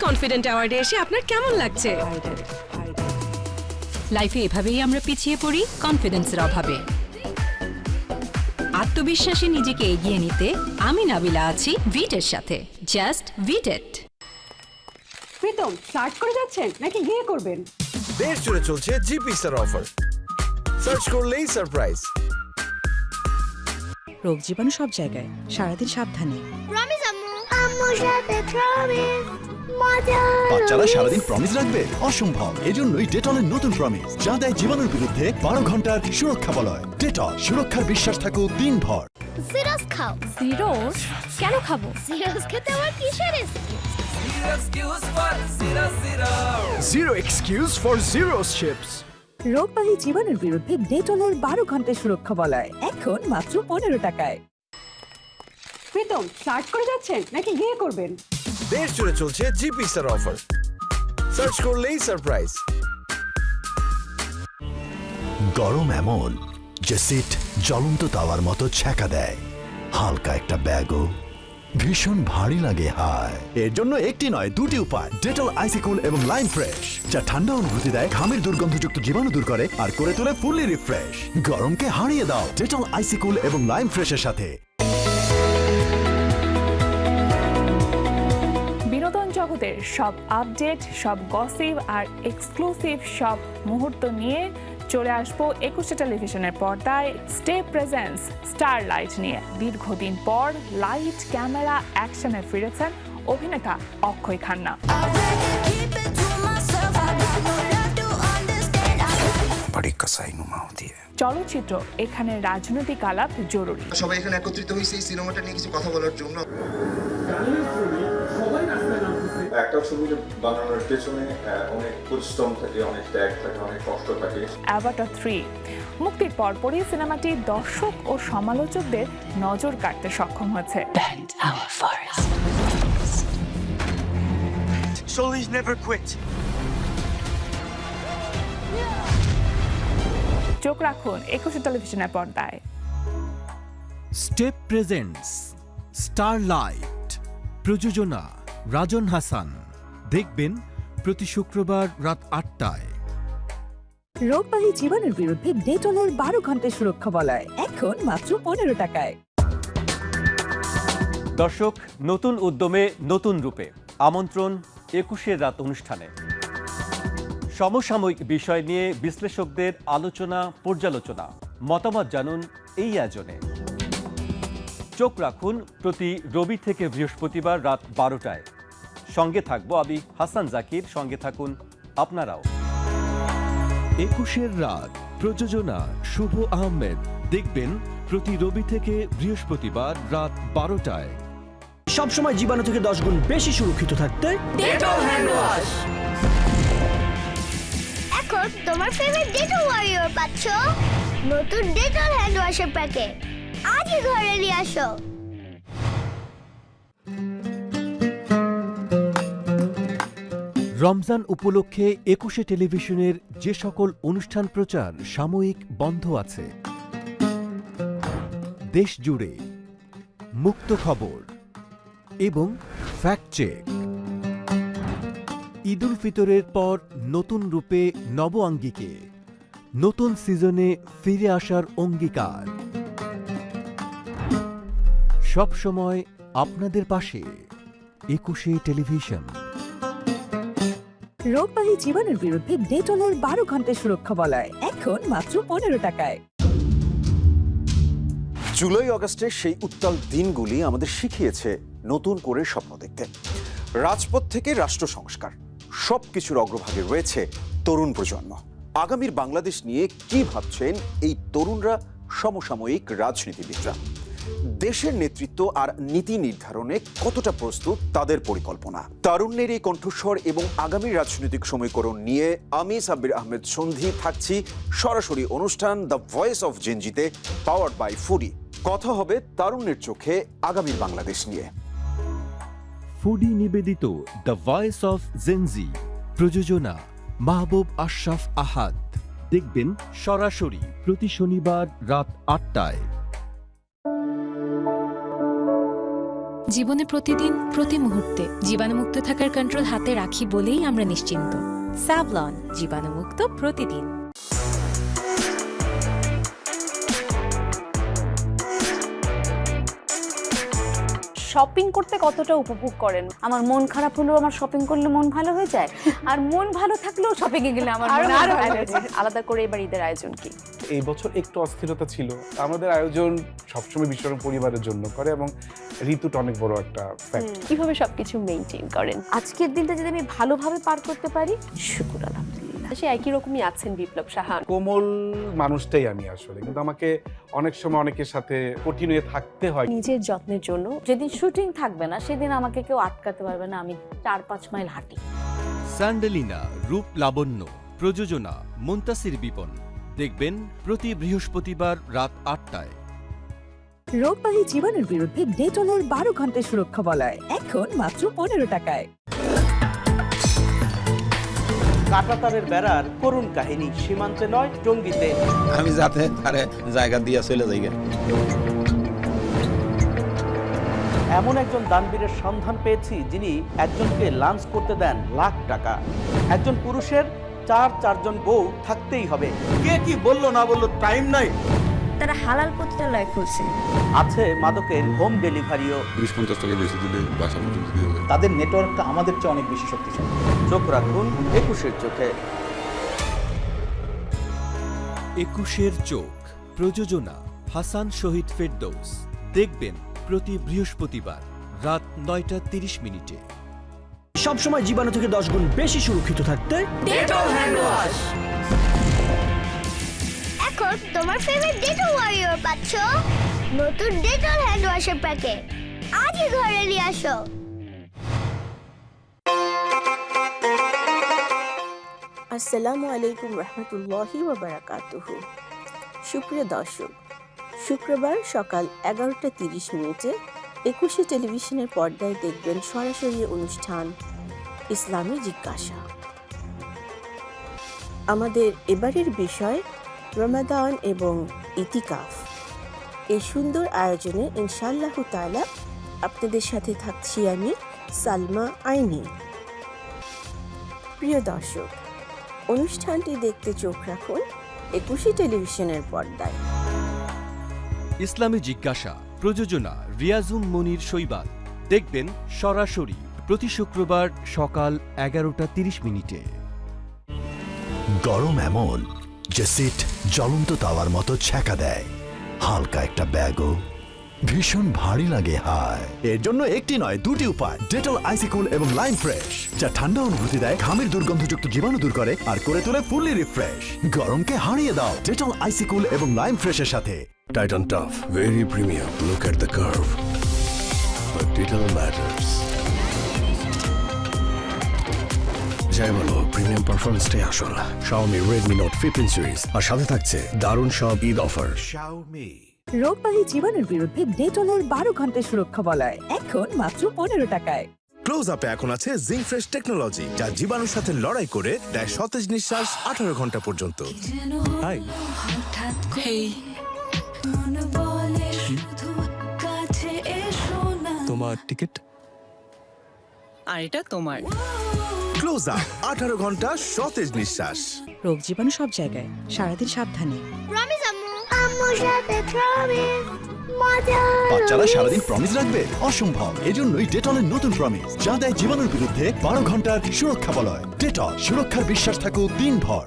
Confident অ্যাওয়ার্ডে এসে আপনার কেমন লাগছে? লাইফে এভাবেই আমরা পিছিয়ে পড়ি কনফিডেন্সের অভাবে। আত্মবিশ্বাসী নিজেকে এগিয়ে নিতে আমি নাবিলা আছি ভিটের সাথে। জাস্ট ভিটেট। প্রীতম সার্চ করে যাচ্ছেন নাকি গিয়ে করবেন? দেশ জুড়ে চলছে জিপি স্টার অফার, সার্চ করলেই সারপ্রাইজ। রোগ জীবাণু সব জায়গায়, সারাদিন সাবধানে। প্রমিস আম্মু, আম্মুর সাথে প্রমিস মজা। বাচ্চারা সারাদিন প্রমিস রাখবে অসম্ভব। এজন্যই ডেটলের নতুন প্রমিস, যা দেয় জীবাণুর বিরুদ্ধে 12 ঘন্টার সুরক্ষা বলয়। ডেটল, সুরক্ষার বিশ্বাস থাকুক দিনভর। সিরাস খাও। সিরোস কেন খাবো? সিরাস খেতে আমার কিসের zero excuse for zero chips. রোগবাহী জীবাণুর বিরুদ্ধে ডেটলের 12 ঘন্টা সুরক্ষা বলয় এখন মাত্র 15 টাকায়। প্রীতম সার্চ করে যাচ্ছেন নাকি গিয়ে করবেন? দেশ জুড়ে চলছে জিপি স্টার অফার, সার্চ করলেই সারপ্রাইজ। গরম এমন যে সিট জ্বলন্ত তাওয়ার মতো ছ্যাঁকা দেয়, হালকা একটা ব্যাগও ভীষণ ভারী লাগে। হায়, এর জন্য একটি নয় দুটি উপায়। ডেটল আইসিকুল এবং লাইম ফ্রেশ, যা ঠান্ডা অনুভূতি দেয়, ঘামের দুর্গন্ধযুক্ত জীবাণু দূর করে আর করে তোলে ফুললি রিফ্রেশ। গরমকে হারিয়ে দাও ডেটল আইসিকুল এবং লাইম ফ্রেশের সাথে। বিনোদন জগতের সব আপডেট, সব গসিপ আর এক্সক্লুসিভ সব মুহূর্ত নিয়ে চলে আসবো 21 টেলিভিশনের পর্দায় স্টে প্রেজেন্স স্টারলাইট নিয়ে। দীর্ঘদিন পর লাইট ক্যামেরা অ্যাকশনে ফিরেছেন অভিনেতা অক্ষয় খান্না। চলচ্চিত্র এখানে রাজনৈতিক আলাপ জরুরি। সবাই এখানে একত্রিত হয়েছে এই সিনেমাটা নিয়ে কিছু কথা বলার জন্য। একটা ছবি বানানোর পেছনে অনেক পরিশ্রম থাকে, অনেক ত্যাগ থাকে, অনেক কষ্ট থাকে। অ্যাভাটার 3 মুক্তির পরপরই সিনেমাটি দর্শক ও সমালোচকদের নজর কাটতে সক্ষম হয়েছে। চোখ রাখুন 21 টেলিভিশনের পর্দায়। স্টেপ প্রেজেন্টস স্টারলাইট, প্রযোজনা রাজন হাসান। দেখবেন প্রতি শুক্রবার রাত 8টায়। রোগবাহী জীবাণুর বিরুদ্ধে ডেটলের 12 ঘন্টা সুরক্ষা বলয় এখন মাত্র 15 টাকায়। দর্শক, নতুন উদ্যমে নতুন রূপে আমন্ত্রণ 21 রাত অনুষ্ঠানে। সমসাময়িক বিষয় নিয়ে বিশ্লেষকদের আলোচনা পর্যালোচনা, মতামত জানুন এই আয়োজনে। চোখ রাখুন প্রতি রবি থেকে বৃহস্পতিবার রাত 12টায়। সঙ্গে থাকবো আমি হাসান জাকির, সঙ্গে থাকুন আপনারাও। 21 রাত, প্রযোজনা শুভ আহমেদ। দেখবেন প্রতি রবি থেকে বৃহস্পতিবার রাত 12টায়। সবসময় জীবাণু থেকে 10 গুণ বেশি সুরক্ষিত থাকতে ডেটল হ্যান্ড ওয়াশ। এখন তোমার ফেভারিট ডেটল ওয়ারিয়র পাচ্ছ নতুন ডেটল হ্যান্ড ওয়াশের প্যাকেট। আজই ঘরে নিয়ে আসো। রমজান উপলক্ষে 21 টেলিভিশনের যে সকল অনুষ্ঠান প্রচার সাময়িক বন্ধ আছে, দেশ জুড়ে মুক্ত খবর এবং ফ্যাক্ট চেক, ঈদ উল ফিতরের পর নতুন রূপে নব আঙ্গিকে নতুন সিজনে ফিরে আসার অঙ্গীকার, সব সময় আপনাদের পাশে 21 টেলিভিশন। রোগবাহী জীবাণুর বিরুদ্ধে ডেটলের 12 ঘন্টা সুরক্ষা বলয় এখন মাত্র 15 টাকায়। জুলাই আগস্টের সেই উত্তাল দিনগুলি আমাদের শিখিয়েছে নতুন করে স্বপ্ন দেখতে। রাজপথ থেকে রাষ্ট্র সংস্কার, সবকিছুর অগ্রভাগে রয়েছে তরুণ প্রজন্ম। আগামীর বাংলাদেশ নিয়ে কি ভাবছেন এই তরুণরা, সমসাময়িক রাজনীতিবিদরা? দেশের নেতৃত্ব আর নীতি নির্ধারণে কতটা প্রস্তুত তাদের পরিকল্পনা? তারুণ্যের এই কণ্ঠস্বর এবং আগামী রাজনৈতিক সমীকরণ নিয়ে আমি সাব্বির আহমেদ সন্ধি থাকছি সরাসরি অনুষ্ঠান দ্য ভয়েস অফ জেনজিতে, পাওয়ার্ড বাই ফুডি। কথা হবে তারুণ্যের চোখে আগামীর বাংলাদেশ নিয়ে। ফুডি নিবেদিত দ্য ভয়েস অফ জেনজি, প্রযোজনা মাহবুব আশরাফ আহাদ। দেখবেন সরাসরি প্রতি শনিবার রাত 8টায়। জীবনে প্রতিদিন প্রতি মুহূর্তে জীবাণুমুক্ত থাকার কন্ট্রোল হাতে রাখি বলেই আমরা নিশ্চিন্ত। স্যাভলন, জীবাণুমুক্ত প্রতিদিন। শপিং করতে কতটা উপভোগ করেন? আমার মন খারাপ হলেও আমার শপিং করলে মন ভালো হয়ে যায়, আর মন ভালো থাকলেও শপিং এ গেলে আমার মন আরো ভালো হয়ে যায়। আলাদা করে এবার ঈদের আয়োজন কি? এই বছর একটু অস্থিরতা ছিল। আমাদের আয়োজন সবসময় বিশ্বরম পরিবারের জন্য করে এবং ঋতুটা অনেক বড় একটা ফ্যাক্টর। কিভাবে সবকিছু মেইনটেইন করেন? আজকের দিনটা যদি আমি ভালোভাবে পার করতে পারি, শুকর আলহামদুলিল্লাহ। সে একই রকমই আছেন বিপ্লব সাহা। কোমল মানুষটাই আমি আসলে, কিন্তু আমাকে অনেক সময় অনেকের সাথে কঠিন হয়ে থাকতে হয়। নিজের যত্নের জন্য যেদিন শুটিং থাকবে না সেদিন আমাকে কেউ আটকাতে পারবে না, আমি 4-5 মাইল হাঁটি। স্যান্ডেলিনা রূপ লাবণ্য, প্রযোজনা মুনতাসির বিপন। দেখবেন প্রতি বৃহস্পতিবার রাত 8টায়। রোগবাহী জীবাণুর বিরুদ্ধে ডেটলের 12 ঘন্টা সুরক্ষা বলয় এখন মাত্র 15 টাকায়। কাঁটাতারের বেড়ার করুণ কাহিনী, সীমান্তে নয় টঙ্গীতে। আমি যাতে আরে জায়গা দিয়ে চলে যাই। এমন একজন দানবীরের সন্ধান পেয়েছি যিনি একজনকে লাঞ্চ করতে দেন লাখ টাকা। একজন পুরুষের 4 বউ থাকতেই হবে। কে কি বললো না বললো টাইম নাই। তারা হালাল পতিতালয় খুলছে। আছে মাদকের হোম ডেলিভারিও। 20-50 টাকা বেশি দিলে বাসা পর্যন্ত দিয়ে যাবে। তাদের নেটওয়ার্কটা আমাদের চেয়ে অনেক বেশি শক্তিশালী। চোখ রাখুন 21-এর চোখে। 21-এর চোখ, প্রযোজনা হাসান শহীদ ফেরদৌস। দেখবেন প্রতি বৃহস্পতিবার রাত 9:30 সবসময় জীবাণু থেকে 10 গুণ বেশি সুরক্ষিত থাকতে ডেটল হ্যান্ড ওয়াশ। এখন তোমার ফেভারিট ডেটল ওয়ারিয়র পাচ্ছ নতুন ডেটল হ্যান্ড ওয়াশের প্যাকেট। আজই ঘরে নিয়ে আসো। আসসালামু আলাইকুম রহমতুল্লাহি ওয়া বারাকাতুহু। সুপ্রিয় দর্শক, শুক্রবার সকাল 11:30 21 টেলিভিশনের পর্দায় দেখবেন সরাসরি অনুষ্ঠান ইসলামী জিজ্ঞাসা। আমাদের এবারের বিষয় রমাদান এবং ইতিকাফ। এই সুন্দর আয়োজনে ইনশাআল্লাহ তাআলা আপনাদের সাথে থাকছি আমি সালমা আইনি। প্রিয় দর্শক, অনুষ্ঠানটি দেখতে চোখ রাখুন 21 টেলিভিশনের পর্দায়। ইসলামী জিজ্ঞাসা, প্রযোজনা রিয়াজুম মনির শৈবাল। দেখবেন সরাসরি প্রতি শুক্রবার সকাল 11:30। গরম এমন যে সিট জ্বলন্ত তাওয়ার মতো ছ্যাঁকা দেয়, হালকা একটা ব্যাগও ভীষণ ভারী লাগে হায়। এর জন্য একটি নয় দুটি উপায়, ডেটল আইসিকুল এবং লাইম ফ্রেশ, যা ঠান্ডা অনুভূতি দেয়, ঘামের দুর্গন্ধযুক্ত জীবাণু দূর করে আর করে তোলে ফুললি রিফ্রেশ। গরমকে হারিয়ে দাও ডেটল আইসিকুল এবং লাইম ফ্রেশের সাথে। Titan Tough, very premium. Look at the curve. But detail matters. যাই বলো, প্রিমিয়াম পারফরমেন্সটাই আসল। Xiaomi Redmi Note 15 সিরিজ আর সাথে থাকছে দারুণ সব ঈদ অফার। Xiaomi রোগবাহী জীবাণুর বিরুদ্ধে ডেটলের 12 ঘন্টা সুরক্ষা বলয় এখন মাত্র 15 টাকায়। ক্লোজ আপে এখন আছে জিঙ্ক ফ্রেশ টেকনোলজি, যা জীবাণুর সাথে লড়াই করে দেয় সতেজ নিঃশ্বাস 18 ঘন্টা পর্যন্ত। হাই তোমার টিকিট আর এটা তোমার। ক্লোজ আপ 18 ঘন্টা সতেজ নিঃশ্বাস। রোগ জীবাণু সব জায়গায়, সারাদিন সাবধানে। প্রমিস আম্মু, আম্মুর সাথে প্রমিস। মজা। বাচ্চারা সারাদিন প্রমিস রাখবে অসম্ভব। এজন্যই ডেটলের নতুন প্রমিস, যা দেয় জীবাণুর বিরুদ্ধে 12 ঘন্টার সুরক্ষা বলয়। ডেটল, সুরক্ষার বিশ্বাস থাকুক দিনভর।